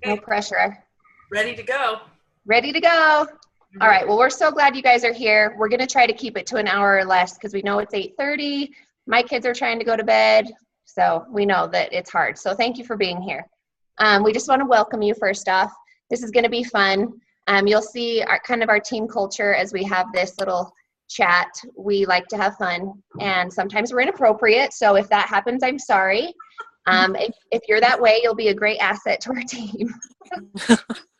No Okay, pressure. ready to go. Ready to go. All right. Well, we're so glad you guys are here. We're going to try to keep it to an hour or less because we know it's 8:30. My kids are trying to go to bed. So we know that it's hard. So thank you for being here. We just want to welcome you first off. This is going to be fun. You'll see our team culture as we have this little chat. We like to have fun and sometimes we're inappropriate. So if that happens, I'm sorry. If you're that way, you'll be a great asset to our team.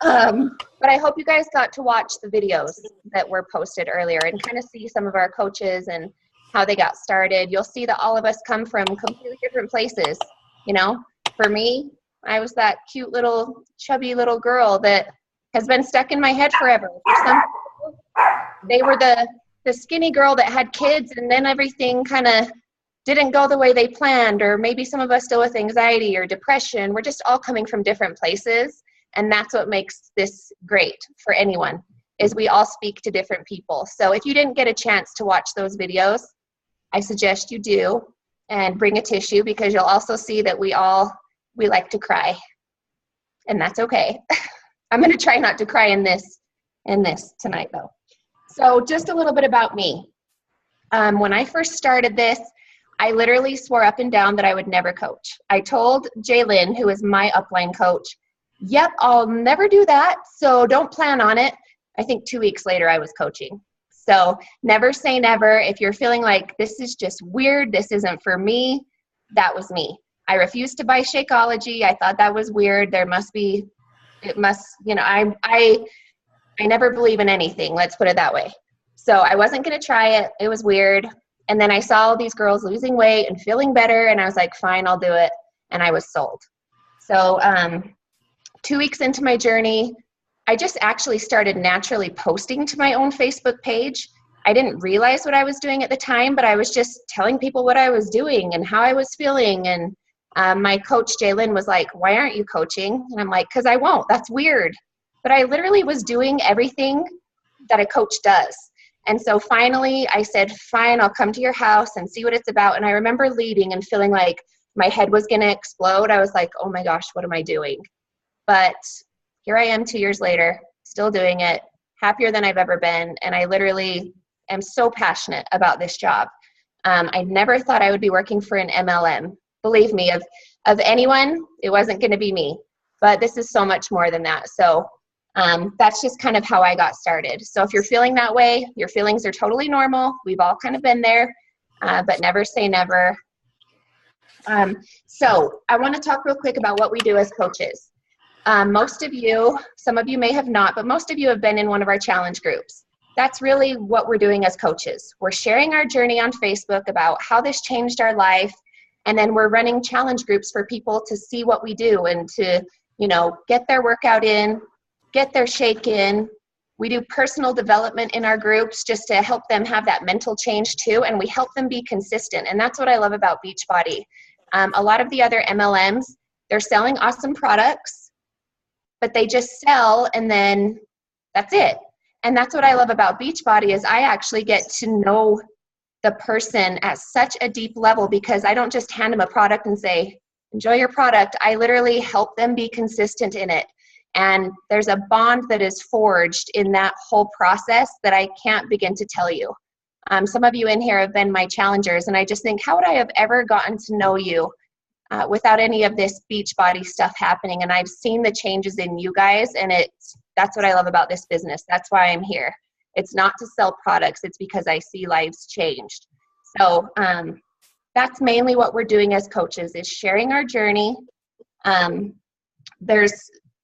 But I hope you guys got to watch the videos that were posted earlier and kind of see some of our coaches and how they got started. You'll see that all of us come from completely different places. You know, for me, I was that cute little chubby little girl that has been stuck in my head forever. For some people, they were the skinny girl that had kids and then everything kind of didn't go the way they planned, or maybe some of us deal with anxiety or depression. We're just all coming from different places. And that's what makes this great for anyone, is we all speak to different people. So if you didn't get a chance to watch those videos, I suggest you do, and bring a tissue, because you'll also see that we like to cry, and that's okay. I'm going to try not to cry in this tonight though. So just a little bit about me. When I first started this, I literally swore up and down that I would never coach. I told Jaylyn, who is my upline coach, yep, I'll never do that, so don't plan on it. I think 2 weeks later I was coaching. So never say never. If you're feeling like this is just weird, this isn't for me, that was me. I refused to buy Shakeology. I thought that was weird. I never believe in anything, let's put it that way. So I wasn't going to try it. It was weird. And then I saw all these girls losing weight and feeling better, and I was like, fine, I'll do it. And I was sold. So 2 weeks into my journey, I just actually started naturally posting to my own Facebook page. I didn't realize what I was doing at the time, but I was just telling people what I was doing and how I was feeling. And my coach, Jaylyn, was like, why aren't you coaching? And I'm like, because I won't. That's weird. But I literally was doing everything that a coach does. And so finally I said, fine, I'll come to your house and see what it's about. And I remember leaving and feeling like my head was going to explode. I was like, oh my gosh, what am I doing? But here I am 2 years later, still doing it, happier than I've ever been. And I literally am so passionate about this job. I never thought I would be working for an MLM. Believe me, of anyone, it wasn't going to be me. But this is so much more than that. So that's just kind of how I got started. So if you're feeling that way, your feelings are totally normal. We've all kind of been there, but never say never. So I want to talk real quick about what we do as coaches. Most of you, some of you may have not, but most of you have been in one of our challenge groups. That's really what we're doing as coaches. We're sharing our journey on Facebook about how this changed our life, and then we're running challenge groups for people to see what we do and to, get their workout in, get their shake in. We do personal development in our groups just to help them have that mental change too, and we help them be consistent. And that's what I love about Beachbody. A lot of the other MLMs, they're selling awesome products, but they just sell and then that's it. And that's what I love about Beachbody, is I actually get to know the person at such a deep level, because I don't just hand them a product and say, enjoy your product. I literally help them be consistent in it. And there's a bond that is forged in that whole process that I can't begin to tell you. Some of you in here have been my challengers, and I just think, how would I have ever gotten to know you without any of this Beachbody stuff happening? And I've seen the changes in you guys, and that's what I love about this business. That's why I'm here. It's not to sell products. It's because I see lives changed. So that's mainly what we're doing as coaches, is sharing our journey.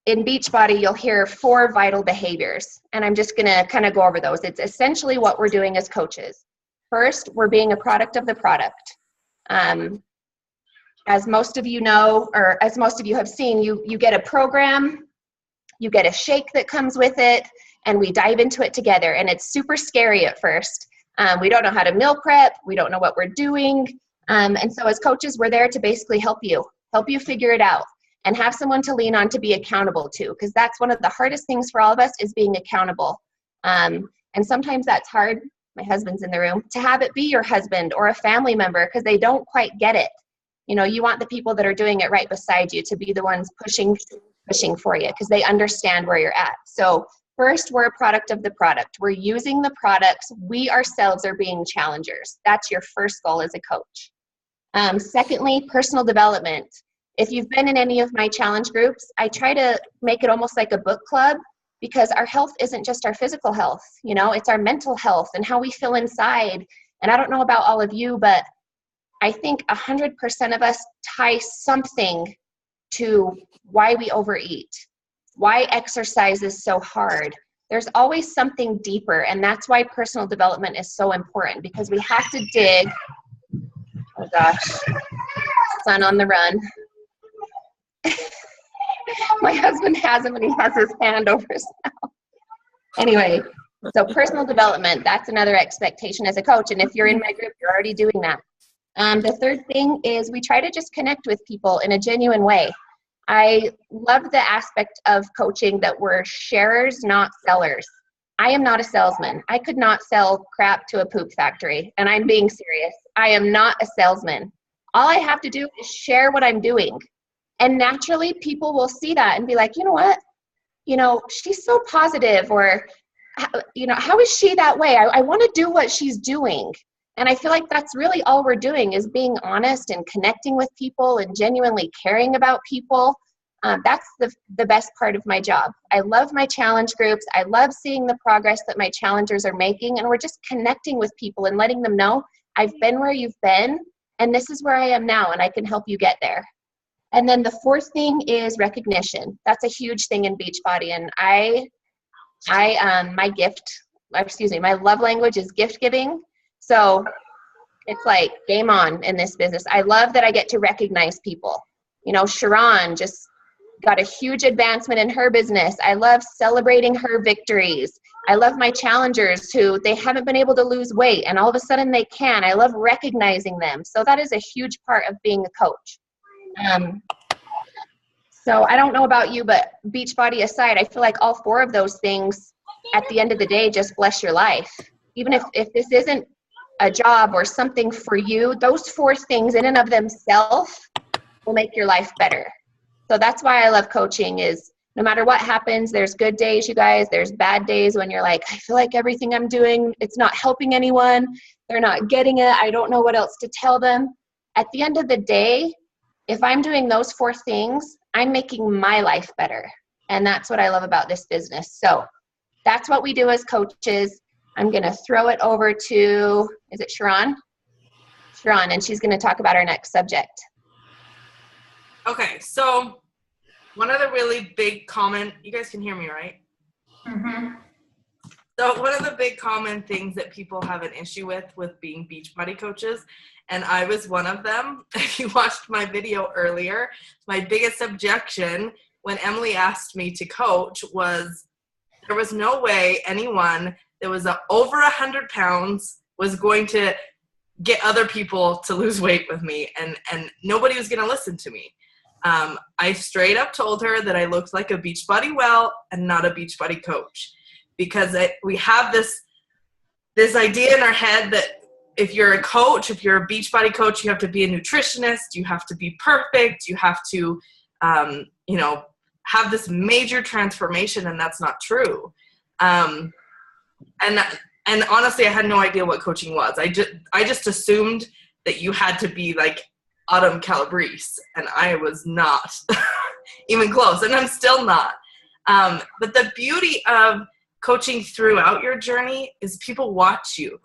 In Beachbody, you'll hear 4 vital behaviors, and I'm just going to kind of go over those. It's essentially what we're doing as coaches. First, we're being a product of the product. As most of you know, or as most of you have seen, you get a program, you get a shake that comes with it, and we dive into it together. And it's super scary at first. We don't know how to meal prep. We don't know what we're doing. And so as coaches, we're there to basically help you figure it out, and have someone to lean on to be accountable to, because that's one of the hardest things for all of us, is being accountable. And sometimes that's hard, my husband's in the room, to have it be your husband or a family member, because they don't quite get it. You want the people that are doing it right beside you to be the ones pushing pushing for you because they understand where you're at. So first, we're a product of the product. We're using the products. We ourselves are being challengers. That's your first goal as a coach. Secondly, personal development. If you've been in any of my challenge groups, I try to make it almost like a book club because our health isn't just our physical health. You know, it's our mental health and how we feel inside. And I don't know about all of you, but I think 100% of us tie something to why we overeat, why exercise is so hard. There's always something deeper, and that's why personal development is so important because we have to dig. Oh gosh, son on the run. My husband has him and he has his hand over his mouth. Anyway, so personal development, that's another expectation as a coach. And if you're in my group, you're already doing that. The third thing is we try to just connect with people in a genuine way. I love the aspect of coaching that we're sharers, not sellers. I am not a salesman. I could not sell crap to a poop factory, and I'm being serious. I am not a salesman. All I have to do is share what I'm doing. And naturally, people will see that and be like, you know what? You know, she's so positive, or, you know, how is she that way? I want to do what she's doing. And I feel like that's really all we're doing is being honest and connecting with people and genuinely caring about people. That's the best part of my job. I love my challenge groups. I love seeing the progress that my challengers are making. And we're just connecting with people and letting them know I've been where you've been, and this is where I am now, and I can help you get there. And then the fourth thing is recognition. That's a huge thing in Beachbody. And my love language is gift giving. So it's like game on in this business. I love that I get to recognize people. You know, Sharon just got a huge advancement in her business. I love celebrating her victories. I love my challengers who they haven't been able to lose weight and all of a sudden they can. I love recognizing them. So that is a huge part of being a coach. So I don't know about you, but Beachbody aside, I feel like all four of those things at the end of the day just bless your life. Even if this isn't a job or something for you, those four things in and of themselves will make your life better. So that's why I love coaching is no matter what happens, there's good days, you guys, there's bad days when you're like, I feel like everything I'm doing, it's not helping anyone. They're not getting it. I don't know what else to tell them. At the end of the day, if I'm doing those four things, I'm making my life better. And that's what I love about this business. So that's what we do as coaches. I'm going to throw it over to, is it Sharon? Sharon, and she's going to talk about our next subject. Okay, so one of the really big you guys can hear me, right? Mm-hmm. So one of the big common things that people have an issue with being Beachbody coaches, and I was one of them. If you watched my video earlier, my biggest objection when Emily asked me to coach was there was no way anyone that was over 100 pounds was going to get other people to lose weight with me, and nobody was going to listen to me. I straight up told her that I looked like a Beachbody well and not a Beachbody coach, because we have this idea in our head that if you're a coach, if you're a Beachbody coach, you have to be a nutritionist, you have to be perfect, you have to, have this major transformation, and that's not true. And honestly, I had no idea what coaching was. I just assumed that you had to be like Autumn Calabrese, and I was not even close, and I'm still not. But the beauty of coaching throughout your journey is people watch you,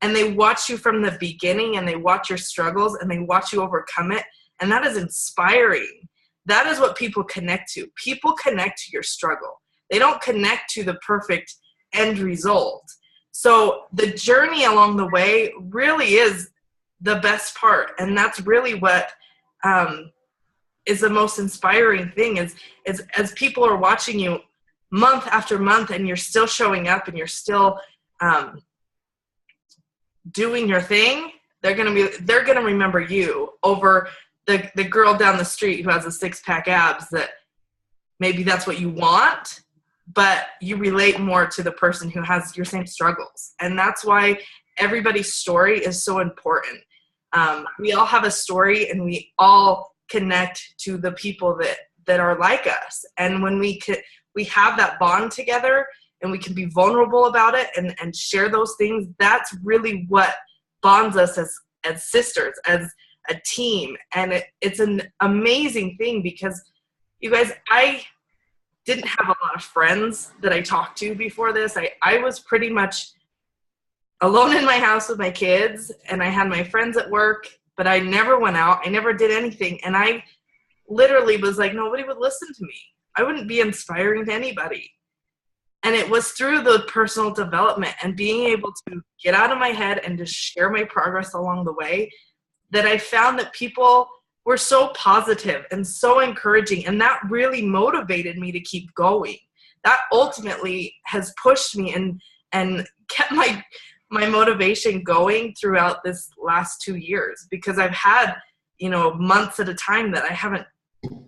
and they watch you from the beginning, and they watch your struggles, and they watch you overcome it, and that is inspiring. That is what people connect to. People connect to your struggle. They don't connect to the perfect end result. So the journey along the way really is the best part, and that's really what is the most inspiring thing is as people are watching you month after month, and you're still showing up, and you're still doing your thing. They're gonna remember you over the girl down the street who has a 6-pack abs. That maybe that's what you want, but you relate more to the person who has your same struggles. And that's why everybody's story is so important. We all have a story, and we all connect to the people that are like us. And when we have that bond together and we can be vulnerable about it and share those things, that's really what bonds us as sisters, as a team. And it's an amazing thing, because you guys, I didn't have a lot of friends that I talked to before this. I was pretty much alone in my house with my kids, and I had my friends at work, but I never went out. I never did anything. And I literally was like, nobody would listen to me. I wouldn't be inspiring to anybody. And it was through the personal development and being able to get out of my head and just share my progress along the way that I found that people were so positive and so encouraging. And that really motivated me to keep going. That ultimately has pushed me and kept my motivation going throughout this last 2 years, because I've had, months at a time that I haven't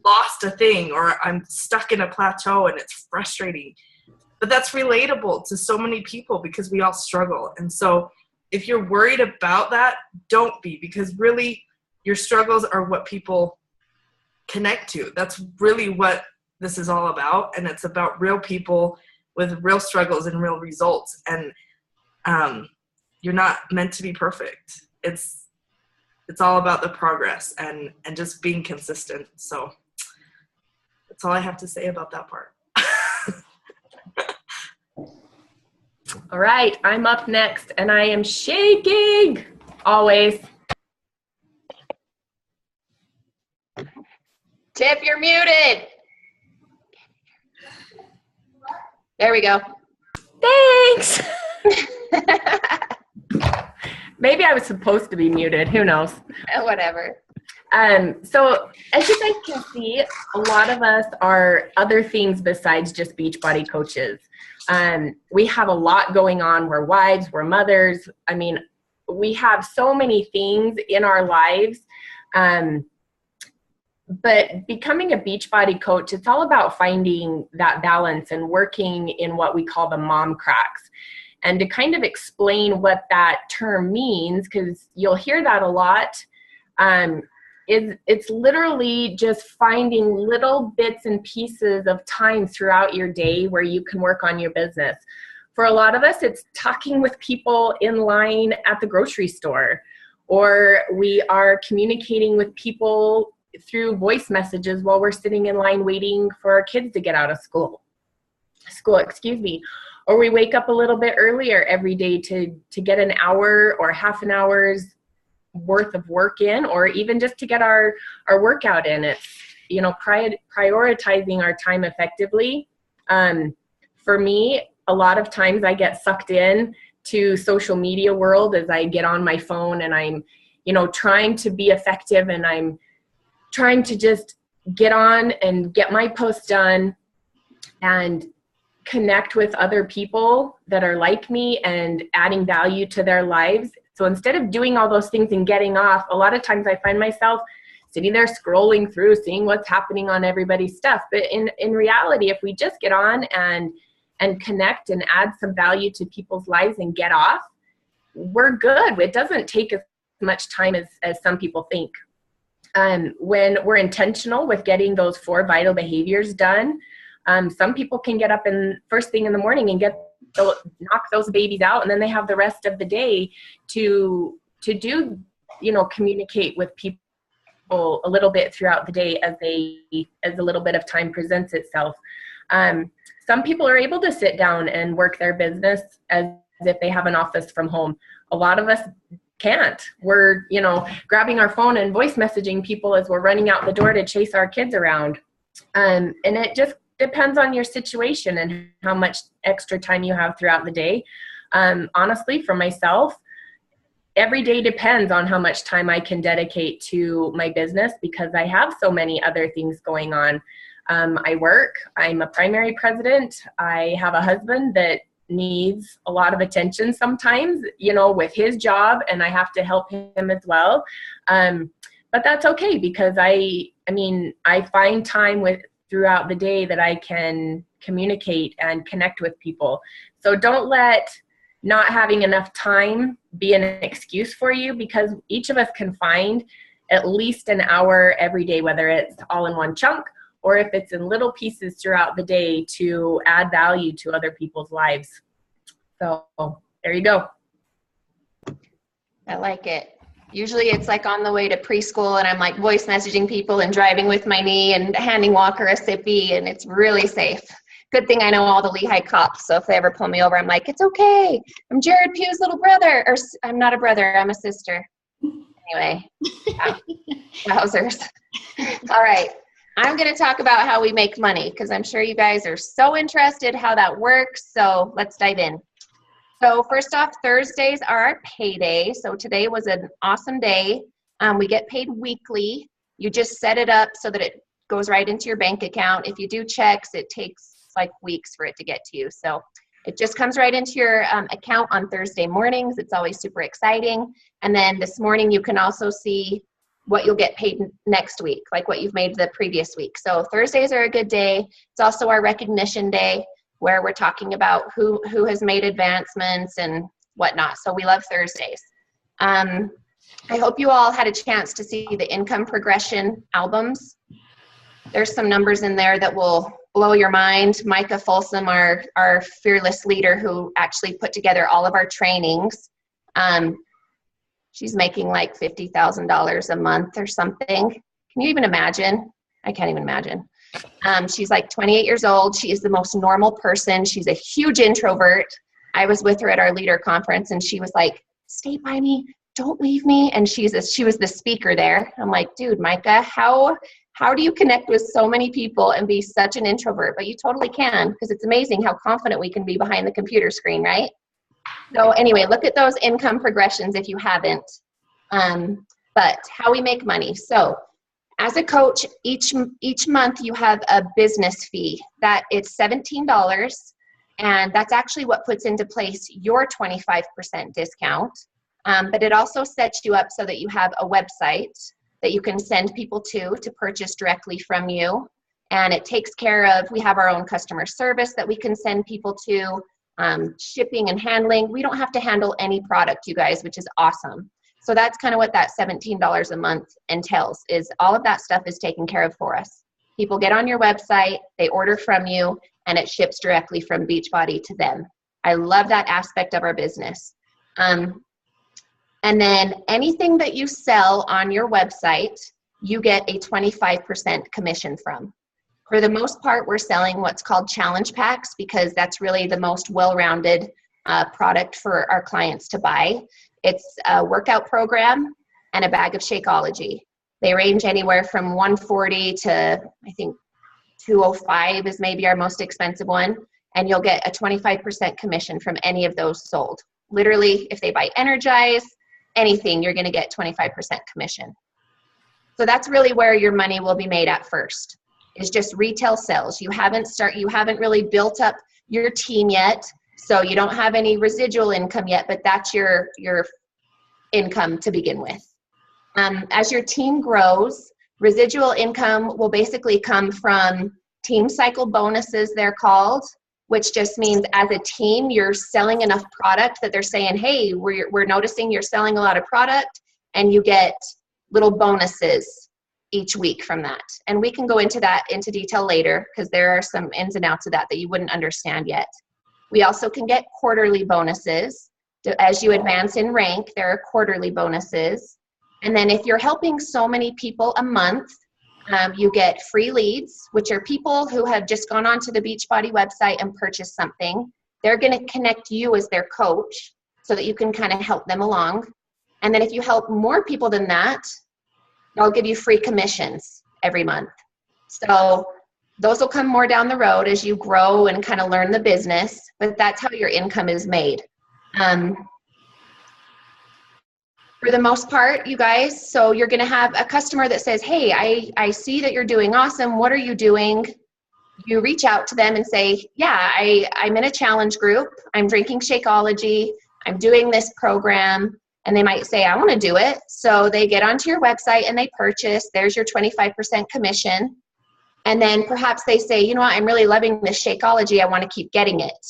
lost a thing, or I'm stuck in a plateau and it's frustrating. But that's relatable to so many people, because we all struggle. And so if you're worried about that, don't be, because really your struggles are what people connect to. That's really what this is all about. And it's about real people with real struggles and real results. And you're not meant to be perfect. It's all about the progress and just being consistent. So that's all I have to say about that part. All right, I'm up next, and I am shaking always. Tiff, you're muted. There we go. Thanks. Maybe I was supposed to be muted. Who knows? Whatever. So as you guys can see, a lot of us are other things besides just Beachbody coaches. We have a lot going on. We're wives, we're mothers. I mean, we have so many things in our lives. But becoming a Beachbody coach, it's all about finding that balance and working in what we call the mom cracks. And to kind of explain what that term means, because you'll hear that a lot, it's literally just finding little bits and pieces of time throughout your day where you can work on your business. For a lot of us, it's talking with people in line at the grocery store, or we are communicating with people through voice messages while we're sitting in line waiting for our kids to get out of school, or we wake up a little bit earlier every day to get an hour or half an hour's worth of work in, or even just to get our workout in. It's, prioritizing our time effectively. For me, a lot of times I get sucked in to social media world as I get on my phone, and I'm, trying to be effective, and I'm trying to just get on and get my posts done and connect with other people that are like me and adding value to their lives. So instead of doing all those things and getting off, a lot of times I find myself sitting there scrolling through, seeing what's happening on everybody's stuff. But in reality, if we just get on and connect and add some value to people's lives and get off, we're good. It doesn't take as much time as some people think. When we're intentional with getting those 4 vital behaviors done, some people can get up first thing in the morning and knock those babies out, and then they have the rest of the day to do, communicate with people a little bit throughout the day as a little bit of time presents itself. Some people are able to sit down and work their business as if they have an office from home. A lot of us can't. We're, grabbing our phone and voice messaging people as we're running out the door to chase our kids around. And it just depends on your situation and how much extra time you have throughout the day. Honestly, for myself, every day depends on how much time I can dedicate to my business, because I have so many other things going on. I work, I'm a primary president. I have a husband that needs a lot of attention sometimes, with his job, and I have to help him as well. But that's okay, because I find time throughout the day that I can communicate and connect with people. So don't let not having enough time be an excuse for you, because each of us can find at least an hour every day, whether it's all in one chunk or if it's in little pieces throughout the day to add value to other people's lives. So there you go. I like it. Usually it's like on the way to preschool and I'm like voice messaging people and driving with my knee and handing Walker a sippy, and it's really safe. Good thing I know all the Lehigh cops, so if they ever pull me over, I'm like, it's okay. I'm Jared Pugh's little brother. Or I'm not a brother, I'm a sister. Anyway, wowzers. All right, I'm going to talk about how we make money because I'm sure you guys are so interested how that works, so let's dive in. So first off, Thursdays are our payday. So today was an awesome day. We get paid weekly. You just set it up so that it goes right into your bank account. If you do checks, it takes like weeks for it to get to you. So it just comes right into your account on Thursday mornings. It's always super exciting. And then this morning you can also see what you'll get paid next week, like what you've made the previous week. So Thursdays are a good day. It's also our recognition day, where we're talking about who has made advancements and whatnot. So we love Thursdays. I hope you all had a chance to see the income progression albums. There's some numbers in there that will blow your mind. Micah Folsom, our fearless leader who actually put together all of our trainings, she's making like $50,000 a month or something. Can you even imagine? I can't even imagine. She's like 28 years old. She is the most normal person. She's a huge introvert. I was with her at our leader conference and she was like, stay by me, don't leave me. And she was the speaker there. I'm like, dude, Micah, how do you connect with so many people and be such an introvert? But you totally can, because it's amazing how confident we can be behind the computer screen, right? So anyway, look at those income progressions if you haven't. But how we make money. So as a coach, each month you have a business fee that it's $17, and that's actually what puts into place your 25% discount. But it also sets you up so that you have a website that you can send people to purchase directly from you. And it takes care of, we have our own customer service that we can send people to, shipping and handling. We don't have to handle any product, you guys, which is awesome. So that's kind of what that $17 a month entails, is all of that stuff is taken care of for us. People get on your website, they order from you, and it ships directly from Beachbody to them. I love that aspect of our business. And then anything that you sell on your website, you get a 25% commission from. For the most part, we're selling what's called challenge packs because that's really the most well-rounded product for our clients to buy. It's a workout program and a bag of Shakeology. They range anywhere from $140 to, I think, $205 is maybe our most expensive one. And you'll get a 25% commission from any of those sold. Literally, if they buy Energize, anything, you're going to get 25% commission. So that's really where your money will be made at first, is just retail sales. You haven't really built up your team yet. So you don't have any residual income yet, but that's your income to begin with. As your team grows, residual income will basically come from team cycle bonuses, they're called, which just means as a team, you're selling enough product that they're saying, hey, we're noticing you're selling a lot of product, and you get little bonuses each week from that. And we can go into detail later because there are some ins and outs of that you wouldn't understand yet. We also can get quarterly bonuses. As you advance in rank, there are quarterly bonuses. And then if you're helping so many people a month, you get free leads, which are people who have just gone onto the Beachbody website and purchased something. They're going to connect you as their coach so that you can kind of help them along. And then if you help more people than that, they'll give you free commissions every month. So those will come more down the road as you grow and kind of learn the business, but that's how your income is made. For the most part, you guys, so you're going to have a customer that says, hey, I see that you're doing awesome. What are you doing? You reach out to them and say, yeah, I'm in a challenge group. I'm drinking Shakeology. I'm doing this program. And they might say, I want to do it. So they get onto your website and they purchase. There's your 25% commission. And then perhaps they say, you know what, I'm really loving this Shakeology. I want to keep getting it.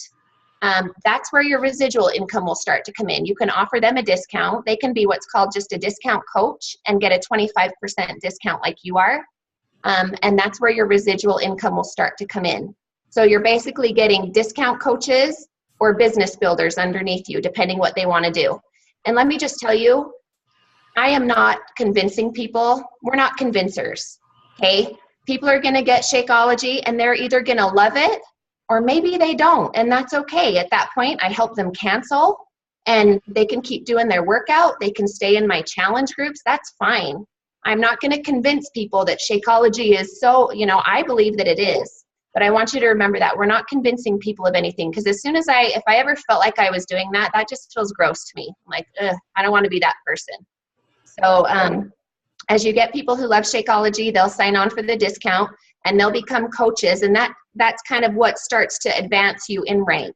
That's where your residual income will start to come in. You can offer them a discount. They can be what's called just a discount coach and get a 25% discount like you are. And that's where your residual income will start to come in. So you're basically getting discount coaches or business builders underneath you, depending what they want to do. And let me just tell you, I am not convincing people. We're not convincers, okay? People are going to get Shakeology, and they're either going to love it or maybe they don't, and that's okay. At that point, I help them cancel, and they can keep doing their workout. They can stay in my challenge groups. That's fine. I'm not going to convince people that Shakeology is so, I believe that it is. But I want you to remember that we're not convincing people of anything, because as soon as if I ever felt like I was doing that, that just feels gross to me. I'm like, ugh, I don't want to be that person. So as you get people who love Shakeology, they'll sign on for the discount and they'll become coaches. And that's kind of what starts to advance you in rank,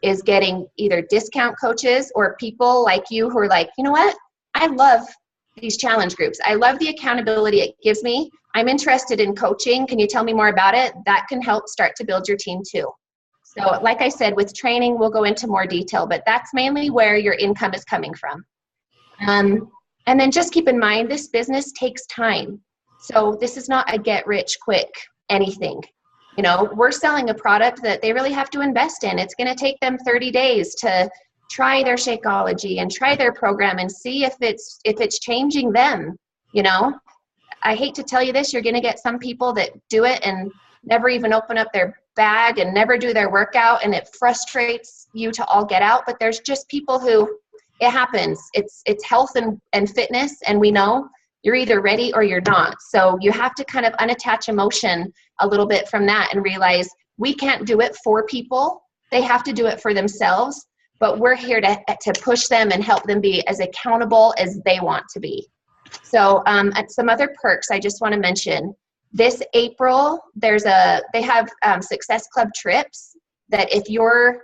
is getting either discount coaches or people like you who are like, you know what? I love these challenge groups. I love the accountability it gives me. I'm interested in coaching. Can you tell me more about it? That can help start to build your team too. So like I said, with training, we'll go into more detail, but that's mainly where your income is coming from. And then just keep in mind, this business takes time. So this is not a get rich quick anything. We're selling a product that they really have to invest in. It's going to take them 30 days to try their Shakeology and try their program and see if it's changing them. I hate to tell you this, you're going to get some people that do it and never even open up their bag and never do their workout, and it frustrates you to all get out. But there's just people who, it happens. It's health and fitness, and we know you're either ready or you're not. So you have to kind of unattach emotion a little bit from that and realize we can't do it for people. They have to do it for themselves, but we're here to push them and help them be as accountable as they want to be. So some other perks I just want to mention. This April, they have Success Club trips that if you're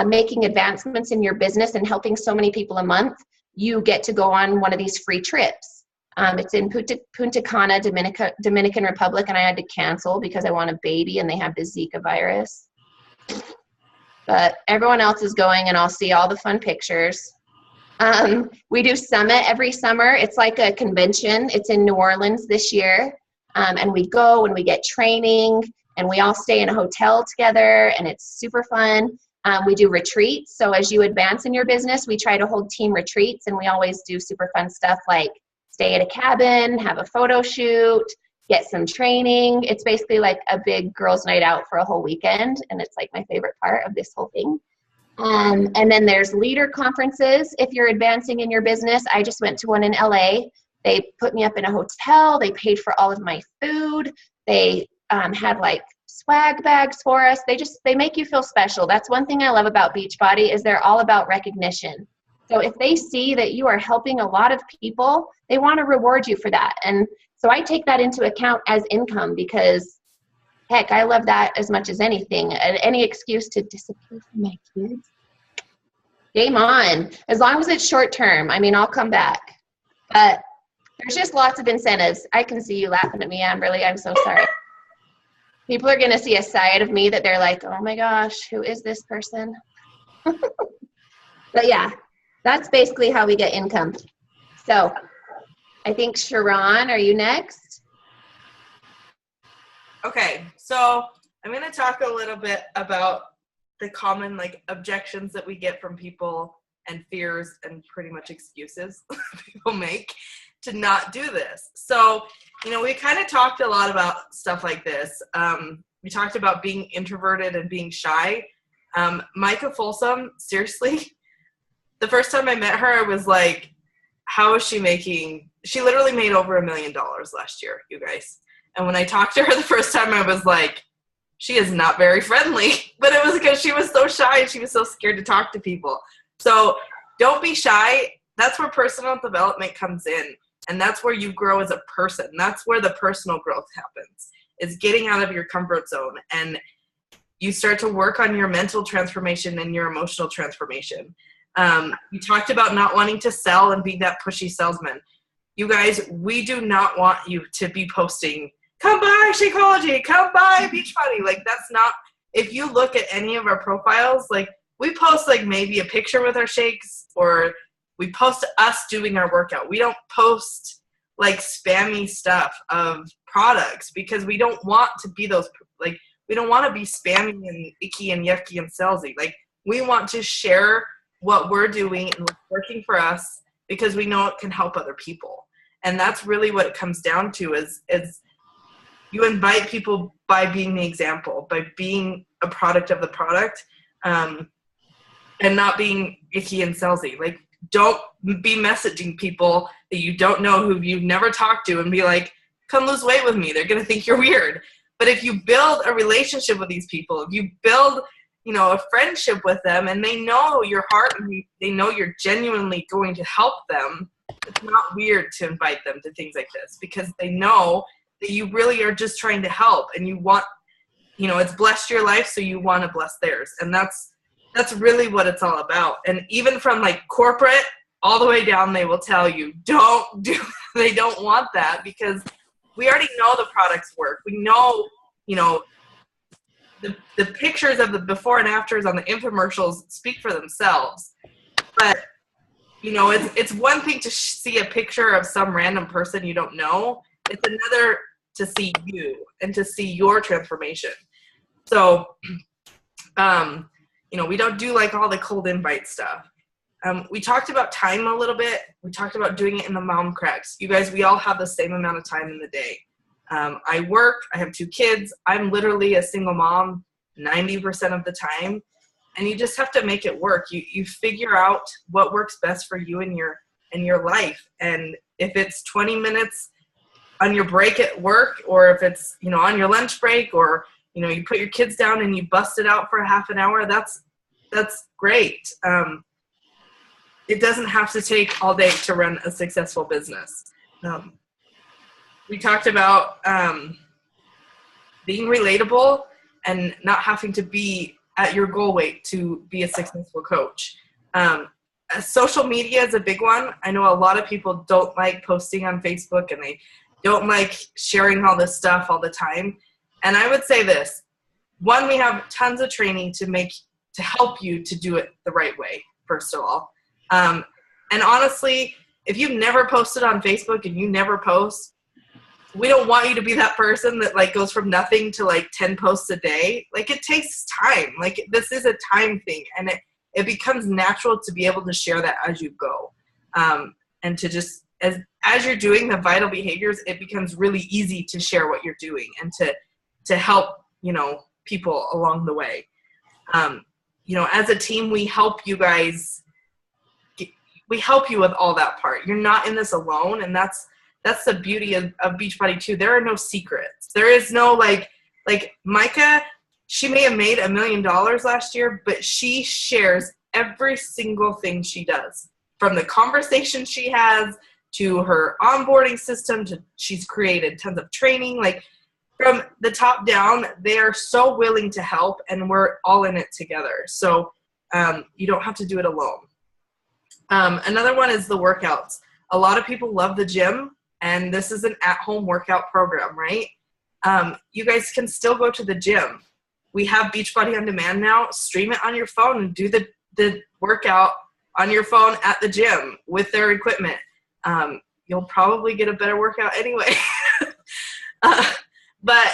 making advancements in your business and helping so many people a month, you get to go on one of these free trips. It's in Punta Cana, Dominican Republic, and I had to cancel because I want a baby and they have the Zika virus. But everyone else is going, and I'll see all the fun pictures. We do Summit every summer. It's like a convention. It's in New Orleans this year. And we go and we get training, and we all stay in a hotel together, and it's super fun. We do retreats. So as you advance in your business, we try to hold team retreats, and we always do super fun stuff like stay at a cabin, have a photo shoot, get some training. It's basically like a big girls' night out for a whole weekend, and it's like my favorite part of this whole thing. And then there's leader conferences. If you're advancing in your business, I just went to one in LA. They put me up in a hotel. They paid for all of my food. They had like swag bags for us. They make you feel special. That's one thing I love about Beachbody, is they're all about recognition. So if they see that you are helping a lot of people, they want to reward you for that. And so I take that into account as income, because heck, I love that as much as anything. Any excuse to disappear from my kids, game on. As long as it's short term, I'll come back. But there's just lots of incentives. I can see you laughing at me, Amberly. I'm so sorry. People are going to see a side of me that they're like, oh my gosh, who is this person? But yeah, that's basically how we get income. So I think Sharon, are you next? Okay, so I'm going to talk a little bit about the common objections that we get from people, and fears and pretty much excuses people make to not do this. So, we kind of talked a lot about stuff like this. We talked about being introverted and being shy. Micah Folsom, seriously, the first time I met her, I was like, how is she making, she literally made over $1 million last year, you guys. And when I talked to her the first time, I was like, she is not very friendly. But it was because she was so shy and she was so scared to talk to people. So don't be shy. That's where personal development comes in. And that's where you grow as a person. That's where the personal growth happens, is getting out of your comfort zone. And you start to work on your mental transformation and your emotional transformation. We talked about not wanting to sell and be that pushy salesman. You guys, we do not want you to be posting, come buy Shakeology, come buy Beachbody. That's not, if you look at any of our profiles, we post maybe a picture with our shakes, or we post us doing our workout. We don't post like spammy stuff of products, because we don't want to be those, like, we don't want to be spammy and icky and yucky and salesy. Like, we want to share what we're doing and what's working for us because we know it can help other people. And that's really what it comes down to is you invite people by being the example, by being a product of the product, and not being icky and salesy. Like, don't be messaging people that you don't know, who you've never talked to, and be like, come lose weight with me. They're going to think you're weird. But if you build a relationship with these people, if you build, you know, a friendship with them, and they know your heart and they know you're genuinely going to help them, it's not weird to invite them to things like this, because they know that you really are just trying to help, and you want, you know, it's blessed your life, so you want to bless theirs. And that's really what it's all about. And even from like corporate all the way down, they will tell you, they don't want that, because we already know the products work. We know, you know, the pictures of the before and afters on the infomercials speak for themselves. But, you know, it's one thing to see a picture of some random person you don't know. It's another to see you and to see your transformation. So, you know, we don't do like all the cold invite stuff. We talked about time a little bit. We talked about doing it in the mom cracks. You guys, we all have the same amount of time in the day. I work, I have 2 kids. I'm literally a single mom 90% of the time. And you just have to make it work. You figure out what works best for you in your life. And if it's 20 minutes on your break at work, or if it's, you know, on your lunch break, or, you know, you put your kids down and you bust it out for a half an hour, that's great. It doesn't have to take all day to run a successful business. We talked about being relatable and not having to be at your goal weight to be a successful coach. Social media is a big one. I know a lot of people don't like posting on Facebook, and they don't like sharing all this stuff all the time. And I would say this: one, we have tons of training to help you to do it the right way, first of all. And honestly, if you've never posted on Facebook and you never post, we don't want you to be that person that like goes from nothing to like 10 posts a day. Like, it takes time. Like, this is a time thing, and it becomes natural to be able to share that as you go. And to just, as you're doing the vital behaviors, it becomes really easy to share what you're doing and to help, you know, people along the way. You know, as a team, we help you guys. We help you with all that part. You're not in this alone, and that's the beauty of Beachbody too. There are no secrets. There is no like Micah, she may have made $1 million last year, but she shares every single thing she does, from the conversation she has to her onboarding system to she's created tons of training. Like, from the top down, they are so willing to help, and we're all in it together. So you don't have to do it alone. Another one is the workouts. A lot of people love the gym, and this is an at-home workout program, right? You guys can still go to the gym. We have Beachbody On Demand now. Stream it on your phone and do the workout on your phone at the gym with their equipment. You'll probably get a better workout anyway. But,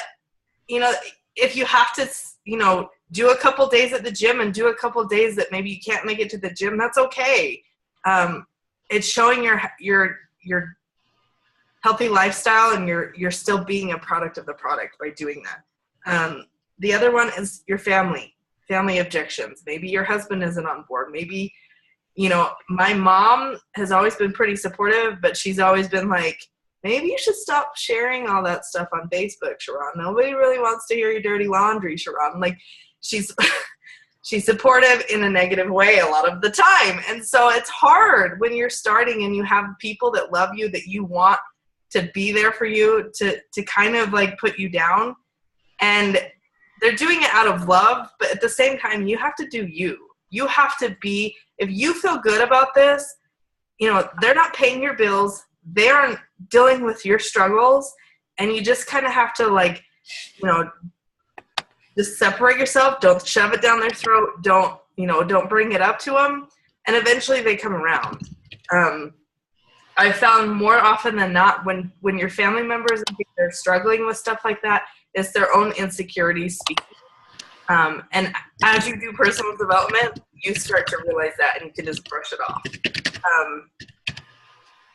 you know, if you have to, you know, do a couple days at the gym and do a couple days that maybe you can't make it to the gym, that's okay. It's showing your healthy lifestyle, and you're still being a product of the product by doing that. The other one is your family objections. Maybe your husband isn't on board. Maybe, you know, my mom has always been pretty supportive, but she's always been like, maybe you should stop sharing all that stuff on Facebook, Sharon. Nobody really wants to hear your dirty laundry, Sharon. Like, she's supportive in a negative way a lot of the time. And so it's hard when you're starting and you have people that love you, that you want to be there for you, to kind of like put you down. And they're doing it out of love, but at the same time, you have to do you. You have to be, if you feel good about this, you know, they're not paying your bills. They aren't dealing with your struggles. And you just kind of have to, like, you know, just separate yourself. Don't shove it down their throat. Don't bring it up to them. And eventually they come around. I found more often than not when your family members are struggling with stuff like that, it's their own insecurities speaking. And as you do personal development, you start to realize that, and you can just brush it off.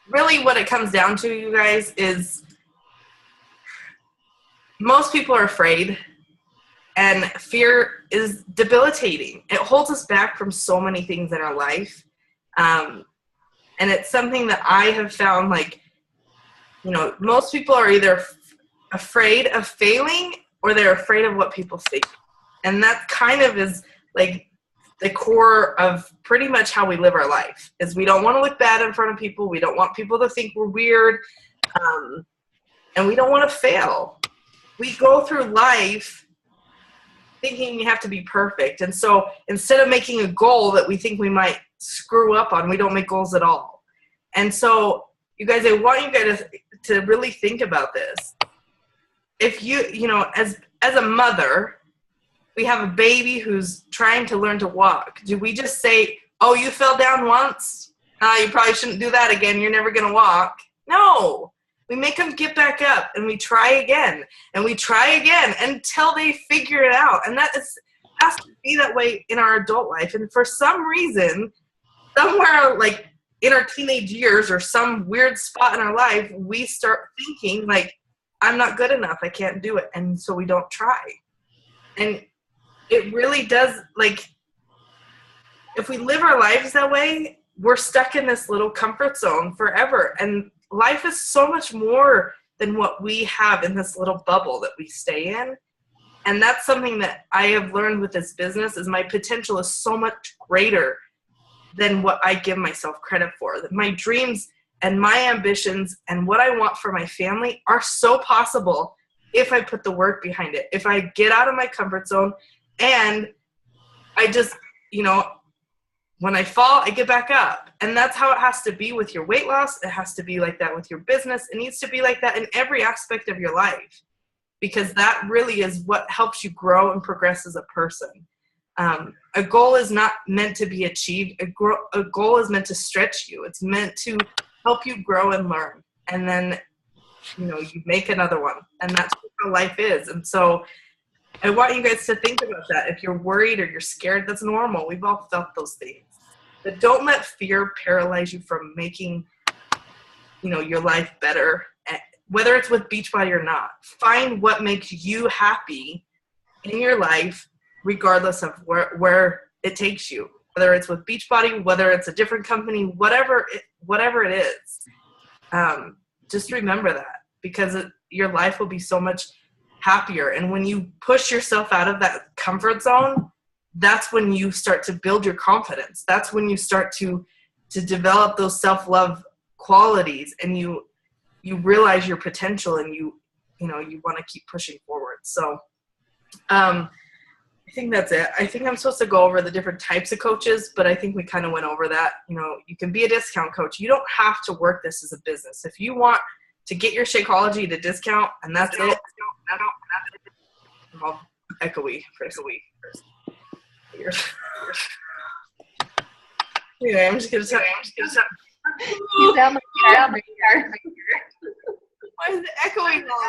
Really what it comes down to, you guys, is most people are afraid, and fear is debilitating. It holds us back from so many things in our life. And it's something that I have found, like, you know, most people are either afraid of failing or they're afraid of what people think. And that kind of is like the core of pretty much how we live our life, is we don't want to look bad in front of people. We don't want people to think we're weird. And we don't want to fail. We go through life thinking we have to be perfect. And so instead of making a goal that we think we might screw up on, we don't make goals at all. And so, you guys, I want you guys to really think about this. If you know, as a mother, we have a baby who's trying to learn to walk. Do we just say, oh, you fell down once? You probably shouldn't do that again. You're never going to walk. No. We make them get back up, and we try again, and we try again until they figure it out. And that has to be that way in our adult life. And for some reason, somewhere like in our teenage years or some weird spot in our life, we start thinking like, I'm not good enough. I can't do it. And so we don't try. And it really does, like, if we live our lives that way, we're stuck in this little comfort zone forever. And life is so much more than what we have in this little bubble that we stay in. And that's something that I have learned with this business, is my potential is so much greater than what I give myself credit for. That my dreams and my ambitions and what I want for my family are so possible if I put the work behind it, if I get out of my comfort zone, and I just, you know, when I fall, I get back up. And that's how it has to be with your weight loss. It has to be like that with your business. It needs to be like that in every aspect of your life, because that really is what helps you grow and progress as a person. A goal is not meant to be achieved. A goal is meant to stretch you. It's meant to help you grow and learn. And then, you know, you make another one. And that's what how life is. And so I want you guys to think about that. If you're worried or you're scared, that's normal. We've all felt those things. But don't let fear paralyze you from making, you know, your life better, whether it's with Beachbody or not. Find what makes you happy in your life, regardless of where it takes you. Whether it's with Beachbody, whether it's a different company, whatever it is. Just remember that, because your life will be so much happier. And when you push yourself out of that comfort zone, that's when you start to build your confidence. That's when you start to develop those self-love qualities, and you realize your potential, and you want to keep pushing forward. So I think that's it. I think I'm supposed to go over the different types of coaches, but I think we kind of went over that. You know, you can be a discount coach. You don't have to work this as a business. If you want to get your Shakeology at a discount, and that's it. I'm all echoey first. Anyway, I'm just gonna stop. You sound like that right here. Why is it echoing all?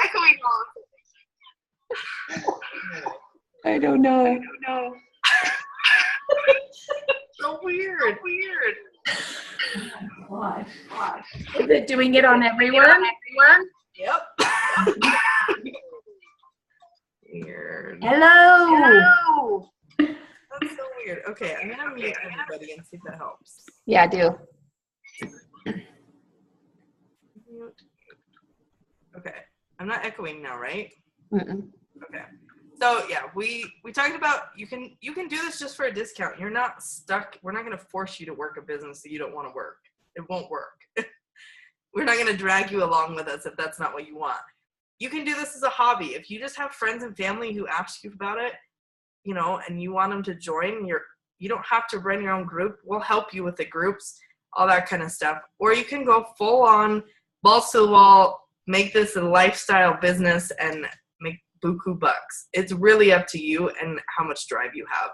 I don't know. So weird. Gosh. Is it doing it on everyone? Yep. Weird. Hello. That's so weird. Okay, I'm gonna mute everybody and see if that helps. Yeah, do. Okay, I'm not echoing now, right? Mm-mm. Okay. So yeah, we talked about you can do this just for a discount. You're not stuck. We're not going to force you to work a business that you don't want to work. It won't work. We're not going to drag you along with us if that's not what you want. You can do this as a hobby. If you just have friends and family who ask you about it, you know, and you want them to join, you don't have to run your own group. We'll help you with the groups, all that kind of stuff. Or you can go full on, balls to the wall, make this a lifestyle business and make buku bucks. It's really up to you and how much drive you have.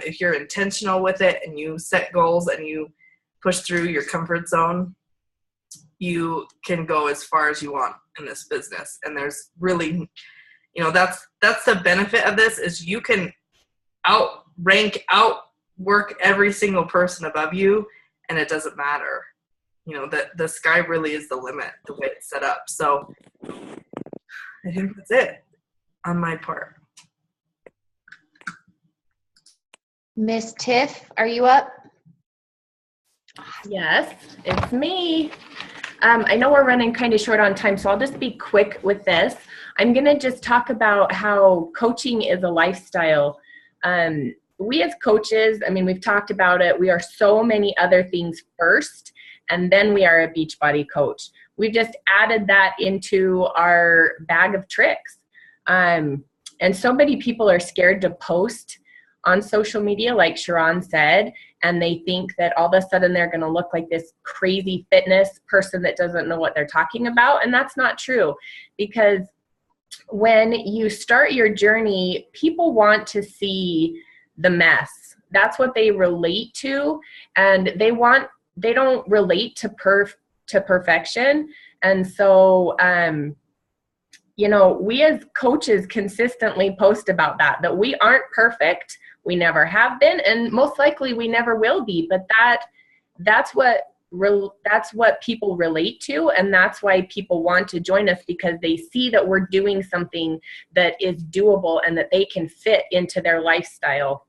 If you're intentional with it and you set goals and you push through your comfort zone, you can go as far as you want in this business. And there's really, that's the benefit of this, is you can outwork every single person above you, and it doesn't matter. The sky really is the limit, the way it's set up. So I think that's it on my part. Miss Tiff, are you up? Yes, it's me. I know we're running kind of short on time, so I'll just be quick with this. I'm going to just talk about how coaching is a lifestyle. We as coaches, we've talked about it. We are so many other things first, and then we are a Beachbody coach. We've just added that into our bag of tricks. And so many people are scared to post on social media, like Sharon said, and they think that all of a sudden they're going to look like this crazy fitness person that doesn't know what they're talking about. And that's not true, because when you start your journey, people want to see the mess. That's what they relate to, and they don't relate to perfection. And so, we as coaches consistently post about that we aren't perfect. We never have been, and most likely we never will be. But that's what people relate to, and that's why people want to join us, because they see that we're doing something that is doable and that they can fit into their lifestyle.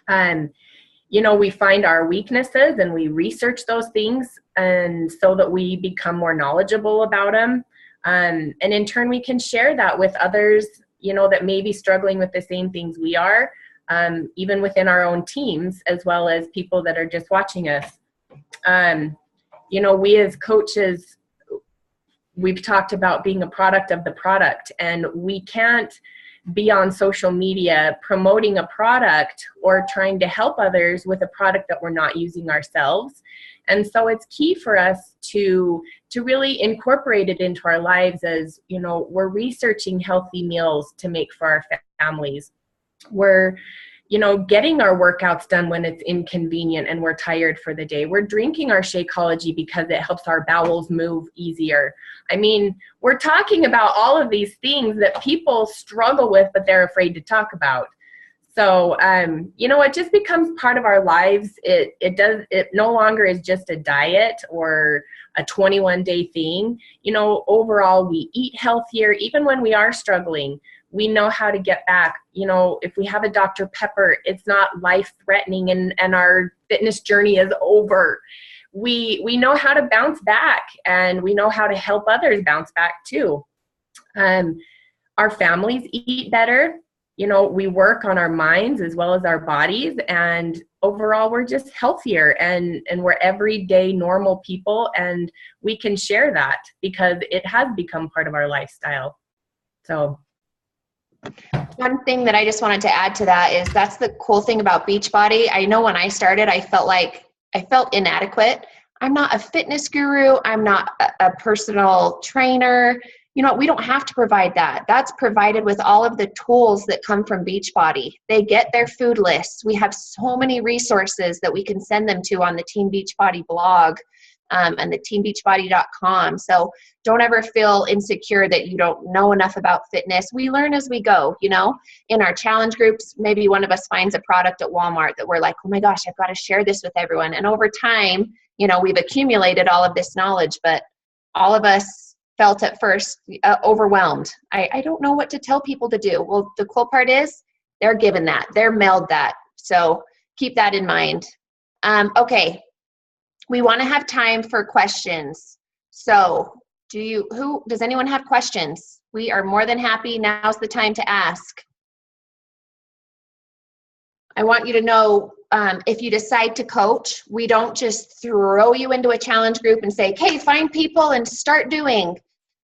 We find our weaknesses and we research those things, and so that we become more knowledgeable about them. And in turn, we can share that with others, that may be struggling with the same things we are, even within our own teams, as well as people that are just watching us. We as coaches, we've talked about being a product of the product, and we can't be on social media promoting a product or trying to help others with a product that we're not using ourselves. And so it's key for us to really incorporate it into our lives, as, we're researching healthy meals to make for our families. We're, getting our workouts done when it's inconvenient and we're tired for the day. We're drinking our Shakeology because it helps our bowels move easier. We're talking about all of these things that people struggle with, but they're afraid to talk about. So, it just becomes part of our lives. It no longer is just a diet or a 21-day thing. Overall, we eat healthier. Even when we are struggling, we know how to get back. If we have a Dr. Pepper, it's not life-threatening and our fitness journey is over. We know how to bounce back, and we know how to help others bounce back too. Our families eat better. We work on our minds as well as our bodies, and overall we're just healthier, and we're everyday normal people, and we can share that because it has become part of our lifestyle. So one thing that I just wanted to add to that is that's the cool thing about Beachbody. I know when I started, I felt inadequate. I'm not a fitness guru. I'm not a personal trainer. We don't have to provide that. That's provided with all of the tools that come from Beachbody. They get their food lists. We have so many resources that we can send them to on the Team Beachbody blog and the teambeachbody.com. So don't ever feel insecure that you don't know enough about fitness. We learn as we go, in our challenge groups. Maybe one of us finds a product at Walmart that we're like, oh my gosh, I've got to share this with everyone. And over time, we've accumulated all of this knowledge, but all of us felt at first overwhelmed. I don't know what to tell people to do. Well, the cool part is they're given that. They're mailed that. So keep that in mind. Okay. We want to have time for questions. So does anyone have questions? We are more than happy. Now's the time to ask. I want you to know, if you decide to coach, we don't just throw you into a challenge group and say, okay, find people and start doing.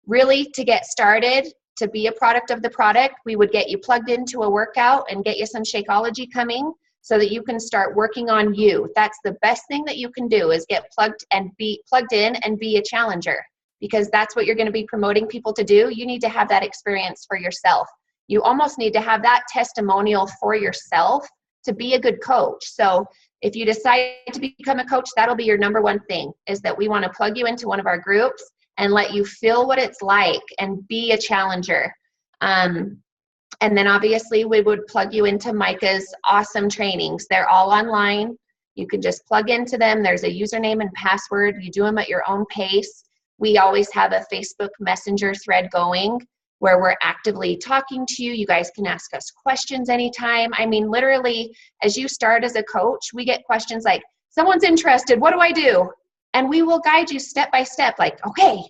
Really, to get started, to be a product of the product, we would get you plugged into a workout and get you some Shakeology coming so that you can start working on you. That's the best thing that you can do, is get plugged in and be a challenger, because that's what you're going to be promoting people to do. You need to have that experience for yourself. You almost need to have that testimonial for yourself to be a good coach. So if you decide to become a coach, that'll be your number one thing, is that we want to plug you into one of our groups and let you feel what it's like and be a challenger. And then obviously we would plug you into Micah's awesome trainings. They're all online. You can just plug into them. There's a username and password. You do them at your own pace. We always have a Facebook Messenger thread going where we're actively talking to you. You guys can ask us questions anytime. I mean, literally, as you start as a coach, we get questions like, someone's interested, what do I do? And we will guide you step by step, like, okay,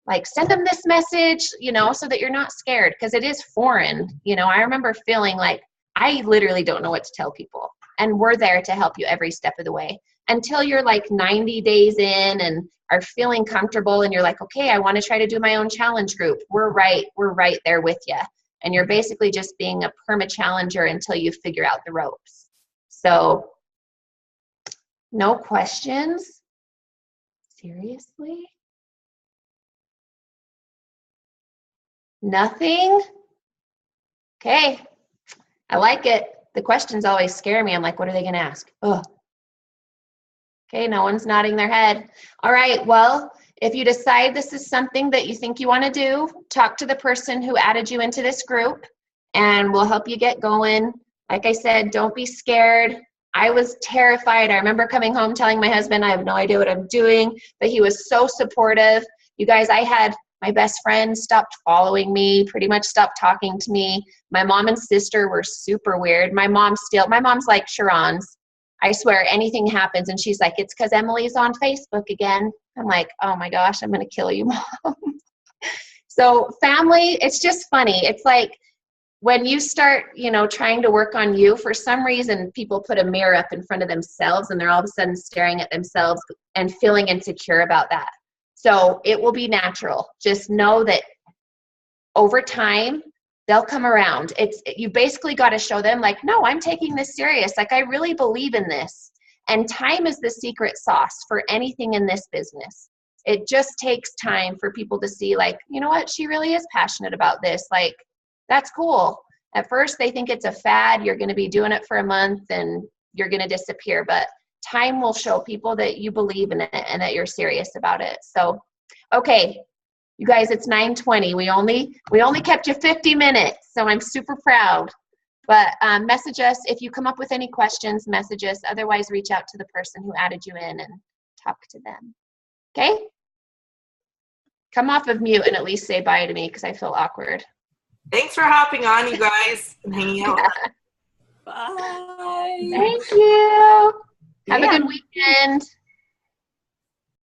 like send them this message, you know, so that you're not scared, because it is foreign. You know, I remember feeling like I literally don't know what to tell people. And we're there to help you every step of the way until you're like 90 days in and are feeling comfortable and you're like, okay, I want to try to do my own challenge group. We're right there with you. And you're basically just being a perma challenger until you figure out the ropes. So no questions? Seriously? Nothing? Okay. I like it. The questions always scare me. I'm like, what are they going to ask? Ugh. Okay, no one's nodding their head. All right, well, if you decide this is something that you think you want to do, talk to the person who added you into this group, and we'll help you get going. Like I said, don't be scared. I was terrified. I remember coming home telling my husband, I have no idea what I'm doing, but he was so supportive. You guys, I had my best friend stopped following me, pretty much stopped talking to me. My mom and sister were super weird. My mom's like Sharon's. I swear anything happens and she's like, it's because Emily's on Facebook again. I'm like, oh my gosh, I'm going to kill you, Mom. So family, it's just funny. It's like when you start, you know, trying to work on you, for some reason, people put a mirror up in front of themselves and they're all of a sudden staring at themselves and feeling insecure about that. So it will be natural. Just know that over time, they'll come around. You basically got to show them like, no, I'm taking this serious. Like, I really believe in this. And time is the secret sauce for anything in this business. It just takes time for people to see like, you know what, she really is passionate about this. Like, that's cool. At first, they think it's a fad. You're going to be doing it for a month and you're going to disappear. But time will show people that you believe in it and that you're serious about it. So, okay, you guys, it's 9:20. We only kept you 50 minutes, so I'm super proud. But message us if you come up with any questions. Message us. Otherwise, reach out to the person who added you in and talk to them. Okay? Come off of mute and at least say bye to me because I feel awkward. Thanks for hopping on, you guys, and hanging out. Bye. Thank you. Have a good weekend.